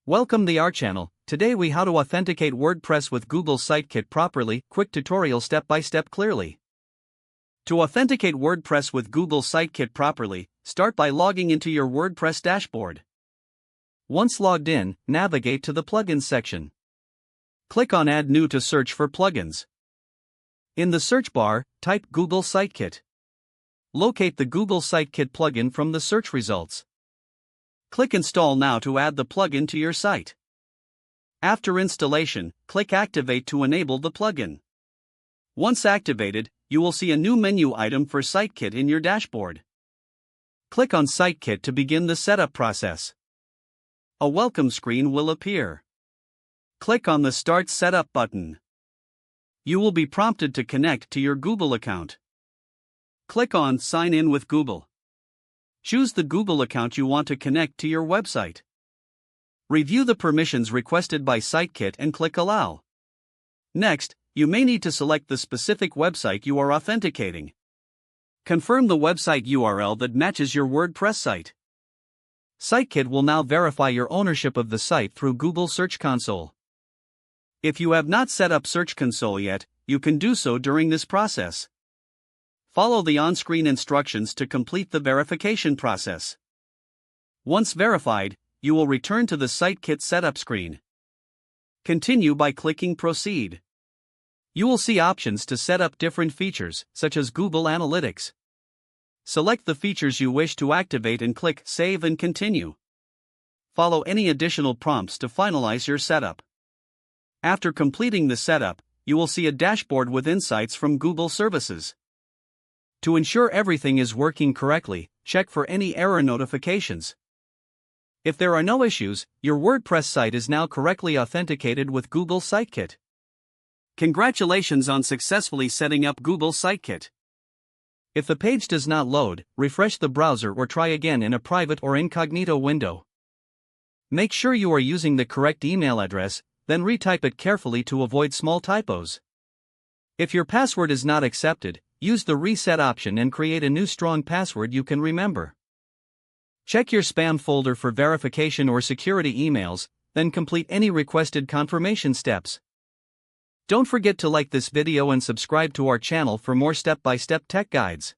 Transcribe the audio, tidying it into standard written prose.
Welcome to our channel. Today we how to authenticate WordPress with Google Sitekit properly, quick tutorial step by step clearly. To authenticate WordPress with Google Sitekit properly, start by logging into your WordPress dashboard. Once logged in, navigate to the Plugins section. Click on Add New to search for plugins. In the search bar, type Google Sitekit. Locate the Google Sitekit plugin from the search results. Click Install now to add the plugin to your site. After installation, click Activate to enable the plugin. Once activated, you will see a new menu item for Sitekit in your dashboard. Click on Sitekit to begin the setup process. A welcome screen will appear. Click on the Start Setup button. You will be prompted to connect to your Google account. Click on Sign in with Google. Choose the Google account you want to connect to your website. Review the permissions requested by Sitekit and click Allow. Next, you may need to select the specific website you are authenticating. Confirm the website URL that matches your WordPress site. Sitekit will now verify your ownership of the site through Google Search Console. If you have not set up Search Console yet, you can do so during this process. Follow the on-screen instructions to complete the verification process. Once verified, you will return to the Sitekit setup screen. Continue by clicking Proceed. You will see options to set up different features, such as Google Analytics. Select the features you wish to activate and click Save and Continue. Follow any additional prompts to finalize your setup. After completing the setup, you will see a dashboard with insights from Google Services. To ensure everything is working correctly, check for any error notifications. If there are no issues, your WordPress site is now correctly authenticated with Google Sitekit. Congratulations on successfully setting up Google Sitekit. If the page does not load, refresh the browser or try again in a private or incognito window. Make sure you are using the correct email address, then retype it carefully to avoid small typos. If your password is not accepted, use the reset option and create a new strong password you can remember. Check your spam folder for verification or security emails, then complete any requested confirmation steps. Don't forget to like this video and subscribe to our channel for more step-by-step tech guides.